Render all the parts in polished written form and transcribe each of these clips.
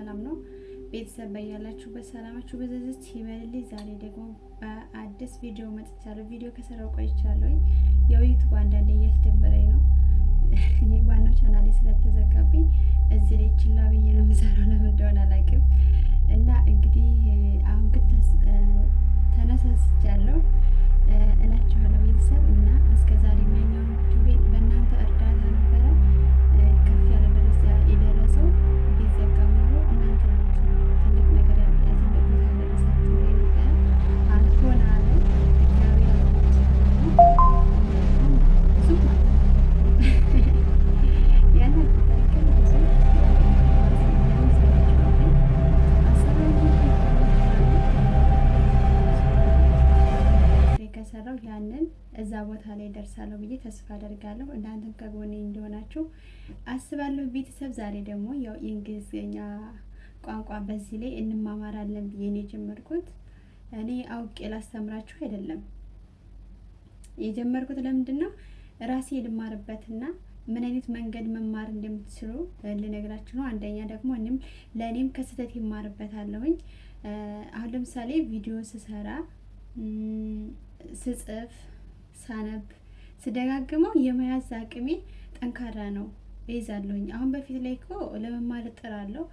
ሰላም ነው። ቤተሰብ በያላችሁ በሰላማችሁ በዘዘት ይበልልኝ። ዛሬ ደግሞ በአዲስ ቪዲዮ መጥቻለሁ። ቪዲዮ ከሰራው ቆይቻለሁ። የዩቲዩብ አንዳንዴ እያስደበረኝ ነው። ዋናው ቻናሌ ስለተዘጋብኝ እዚህ ላይ ችላ ብዬ ነው የምሰራው። ለምን እንደሆነ አላውቅም። እና እንግዲህ አሁን ግን ተነሳስቻለሁ እላችኋለሁ ቤተሰብ እና እስከዛሬ የሚያኛውን ዩቲዩብ በእናንተ እርዳታ ነበረ ከፍ ያለ ደረጃ የደረሰው። ቢዘጋም ኖሮ እናንተ ናችሁ ትልቅ ነገር ትልቅ ቦታ ያደረሳችሁ ነበረ። አልሆነ አለ እግዚአብሔር ብዙ ያን ከሰራው ያንን እዛ ቦታ ላይ ደርሳለሁ ብዬ ተስፋ አደርጋለሁ። እናንተም ከጎኔ እንደሆናችሁ አስባለሁ። ቤተሰብ ዛሬ ደግሞ ያው የእንግሊዝኛ ቋንቋ በዚህ ላይ እንማማራለን ብዬ ነው የጀመርኩት። እኔ አውቄ ላስተምራችሁ አይደለም የጀመርኩት። ለምንድን ነው ራሴ ልማርበትና ምን አይነት መንገድ መማር እንደምትችሉ ልነግራችሁ ነው። አንደኛ ደግሞ ለእኔም ከስህተት ይማርበታለሁኝ። አሁን ለምሳሌ ቪዲዮ ስሰራ ስጽፍ ሳነብ ስደጋግመው የመያዝ አቅሜ ጠንካራ ነው፣ እይዛለሁኝ። አሁን በፊት ላይ እኮ ለመማር እጥራለሁ።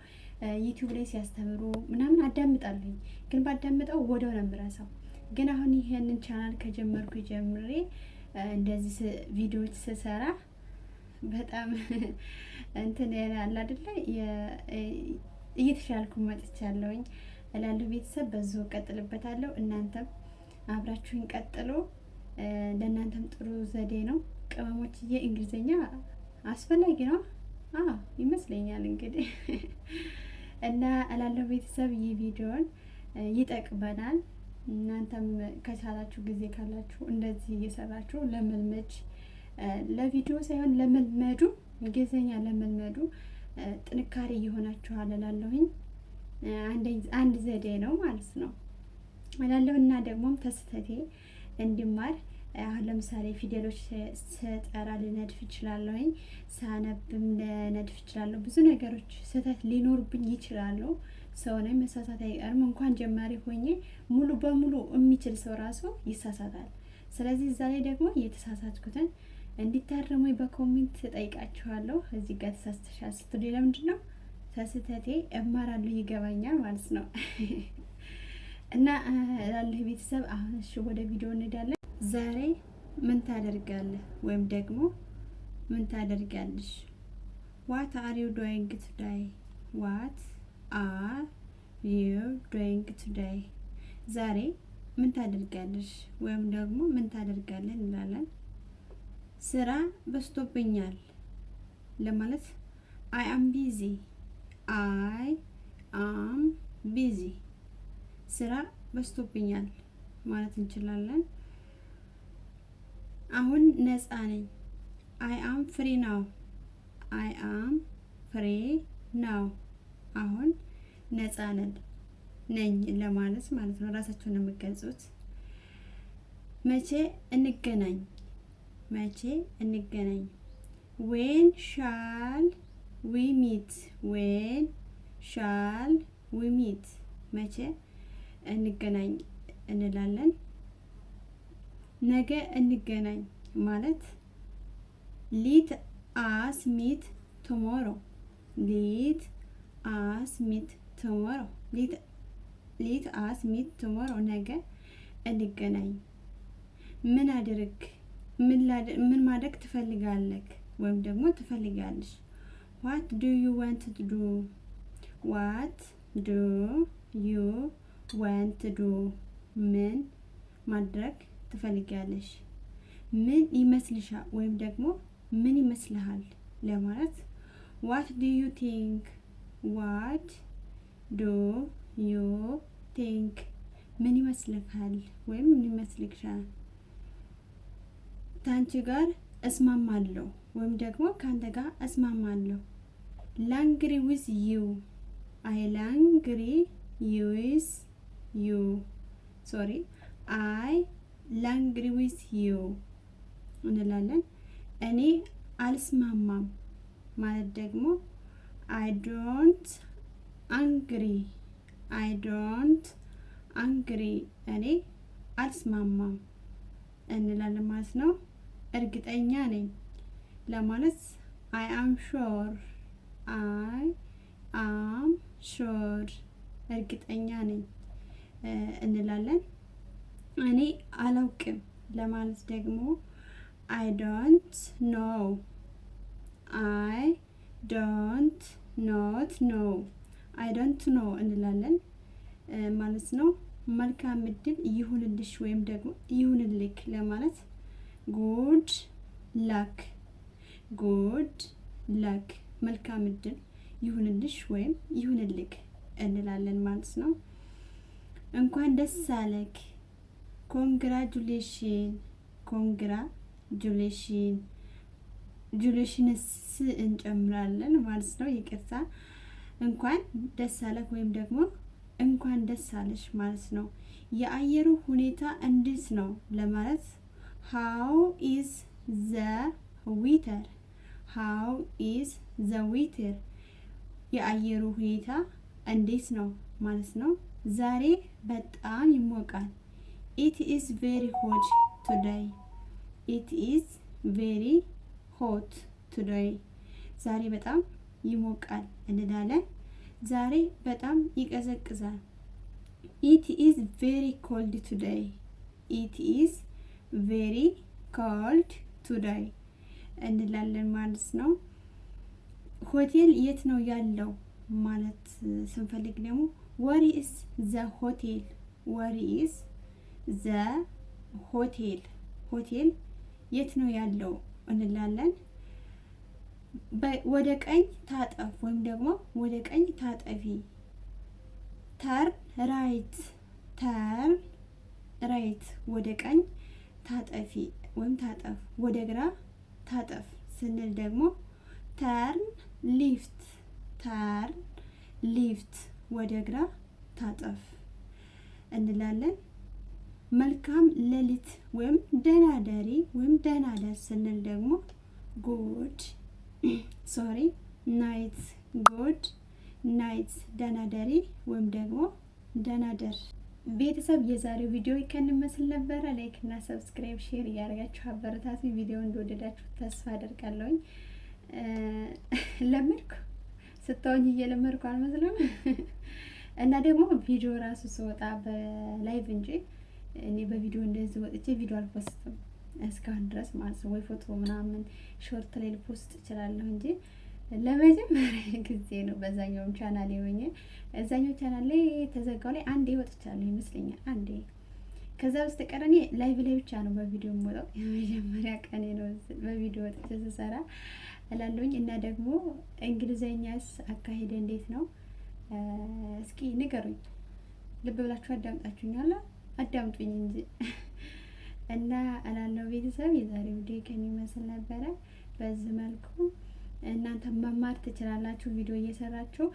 ዩቲዩብ ላይ ሲያስተምሩ ምናምን አዳምጣለሁኝ፣ ግን ባዳምጠው ወዲያው ነው የምረሳው። ግን አሁን ይሄንን ቻናል ከጀመርኩ ጀምሬ እንደዚህ ቪዲዮዎች ስሰራ በጣም እንትን ያለ አይደለ እየተሻልኩ መጥቻለሁኝ እላለሁ። ቤተሰብ በዛው ቀጥልበታለሁ። እናንተም አብራችሁን ቀጥሎ። ለእናንተም ጥሩ ዘዴ ነው። ቅመሞችዬ እንግሊዘኛ አስፈላጊ ነው ይመስለኛል እንግዲህ እና እላለሁ ቤተሰብ ይህ ቪዲዮን ይጠቅመናል። እናንተም ከቻላችሁ ጊዜ ካላችሁ እንደዚህ እየሰራችሁ ለመልመድ ለቪዲዮ ሳይሆን ለመልመዱ እንግሊዘኛ ለመልመዱ ጥንካሬ እየሆናችኋል እላለሁኝ። አንድ ዘዴ ነው ማለት ነው እላለሁ። እና ደግሞ ተስተቴ እንዲማር አሁን ለምሳሌ ፊደሎች ስጠራ ልነድፍ እችላለሁኝ፣ ሳነብም ልነድፍ እችላለሁ። ብዙ ነገሮች ስህተት ሊኖርብኝ ይችላሉ። ሰው ነኝ፣ መሳሳት አይቀርም። እንኳን ጀማሪ ሆኜ ሙሉ በሙሉ የሚችል ሰው ራሱ ይሳሳታል። ስለዚህ እዛ ላይ ደግሞ የተሳሳትኩትን እንዲታረሙ በኮሜንት ጠይቃችኋለሁ። እዚህ ጋር ተሳስተሻል ስትሉ ለምንድን ነው ተስተቴ እማራለሁ፣ ይገባኛል ማለት ነው። እና ላለ ቤተሰብ አሁን እሺ ወደ ቪዲዮ እንሄዳለን። ዛሬ ምን ታደርጋለህ ወይም ደግሞ ምን ታደርጋለሽ? What are you doing today? What are you doing today? ዛሬ ምን ታደርጋለሽ ወይም ደግሞ ምን ታደርጋለህ እንላለን። ስራ በዝቶብኛል ለማለት I am busy. I am busy. ስራ በዝቶብኛል ማለት እንችላለን። አሁን ነፃ ነኝ I am free now. I am free now. አሁን ነፃ ነኝ ለማለት ማለት ነው። ራሳችሁን የምትገልጹት። መቼ እንገናኝ? When shall we meet? When shall we meet? መቼ እንገናኝ እንላለን። ነገ እንገናኝ ማለት let us meet tomorrow. Let us meet tomorrow. let us meet tomorrow. ነገ እንገናኝ። ምን አድርግ? ምን ማድረግ ትፈልጋለህ ወይም ደግሞ ትፈልጋለሽ? What do you want to do? What do you want to do? ምን ማድረግ ትፈልጊያለሽ? ምን ይመስልሻል ወይም ደግሞ ምን ይመስልሃል ለማለት What do you think? What do you think? ምን ይመስልሃል ወይም ምን ይመስልሻል? ታንቺ ጋር እስማማለሁ ወይም ደግሞ ካንተ ጋር እስማማለሁ። Angry with you. I angry with you. Sorry. I angry with you እንላለን። እኔ አልስማማም ማለት ደግሞ I don't አንግሪ አይ ዶንት አንግሪ እኔ አልስማማም እንላለን ማለት ነው። እርግጠኛ ነኝ ለማለት አይ አም ሹር አይ አም ሹር እርግጠኛ ነኝ እንላለን። እኔ አላውቅም ለማለት ደግሞ አይ ዶንት ኖው አይ ዶንት ኖት ኖው አይ ዶንት ኖው እንላለን ማለት ነው። መልካም እድል ይሁንልሽ ወይም ደግሞ ይሁንልክ ለማለት ጉድ ላክ ጉድ ላክ መልካም እድል ይሁንልሽ ወይም ይሁንልክ እንላለን ማለት ነው። እንኳን ደስ አለክ ኮንግራጁሌሽን ኮንግራጁሌሽን ጁሌሽንስ እንጨምራለን ማለት ነው። ይቅርታ እንኳን ደስ አለክ ወይም ደግሞ እንኳን ደስ አለሽ ማለት ነው። የአየሩ ሁኔታ እንዴት ነው ለማለት ሃው ኢዝ ዘ ዊተር ሃው ኢዝ ዘ ዊተር የአየሩ ሁኔታ እንዴት ነው ማለት ነው። ዛሬ በጣም ይሞቃል ኢት ኢዝ ቬሪ ሆት ቱዴይ ኢት ኢዝ ቬሪ ሆት ቱዴይ ዛሬ በጣም ይሞቃል እንላለን። ዛሬ በጣም ይቀዘቅዛል ኢት ኢዝ ቬሪ ኮልድ ቱዴይ ኢት ኢዝ ቬሪ ኮልድ ቱዴይ እንላለን ማለት ነው። ሆቴል የት ነው ያለው ማለት ስንፈልግ ደግሞ ወሪ ኢዝ ዘ ሆቴል ወሪ ኢዝ ዘ ሆቴል ሆቴል የት ነው ያለው እንላለን። ወደ ቀኝ ታጠፍ ወይም ደግሞ ወደ ቀኝ ታጠፊ ተርን ራይት ተርን ራይት ወደ ቀኝ ታጠፊ ወይም ታጠፍ ወደ ግራ ታጠፍ ስንል ደግሞ ተርን ሊፍት ተርን ሊፍት ወደ ግራ ታጠፍ እንላለን። መልካም ሌሊት ወይም ደህና ደሪ ወይም ደህና ደር ስንል ደግሞ ጉድ ሶሪ ናይት ጉድ ናይት ደህና ደሪ ወይም ደግሞ ደህና ደር። ቤተሰብ የዛሬው ቪዲዮ ይከንመስል ነበረ። ላይክ እና ሰብስክራይብ ሼር እያደረጋችሁ አበረታቱ። ቪዲዮ እንደወደዳችሁ ተስፋ አደርጋለሁኝ። ለመድኩ ስታውኝ እየለመድኩ አልመስልም እና ደግሞ ቪዲዮ ራሱ ስወጣ በላይቭ እንጂ እኔ በቪዲዮ እንደዚህ ወጥቼ ቪዲዮ አልፖስትም እስካሁን ድረስ ማለት ነው። ወይ ፎቶ ምናምን ሾርት ላይ ልፖስት እችላለሁ እንጂ ለመጀመሪያ ጊዜ ነው በዛኛውም ቻናል ሆኜ እዛኛው ቻናል ላይ ተዘጋው ላይ አንዴ ወጥቻለሁ ይመስለኛል አንዴ። ከዛ በስተቀር እኔ ላይቭ ላይ ብቻ ነው በቪዲዮ የምወጣው። የመጀመሪያ ቀኔ ነው በቪዲዮ ወጥቼ ስሰራ እላለሁኝ። እና ደግሞ እንግሊዘኛስ አካሄደ እንዴት ነው እስኪ ንገሩኝ። ልብ ብላችሁ አዳምጣችሁኛል አዳምጡኝ እንጂ እና እላለሁ። ቤተሰብ የዛሬው ቪዲዮ ከኔ መስል ነበረ። በዚህ መልኩ እናንተ መማር ትችላላችሁ ቪዲዮ እየሰራችሁ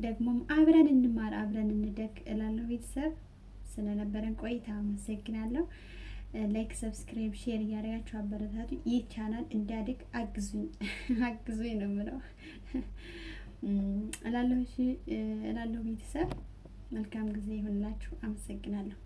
ደግሞም አብረን እንማር አብረን እንደግ እላለሁ። ቤተሰብ ስለነበረን ቆይታ አመሰግናለሁ። ላይክ ሰብስክራይብ ሼር እያደረጋችሁ አበረታቱ። ይህ ቻናል እንዲያድግ አግዙኝ አግዙኝ ነው የምለው እላለሁ። እሺ እላለሁ። ቤተሰብ መልካም ጊዜ ይሁንላችሁ። አመሰግናለሁ።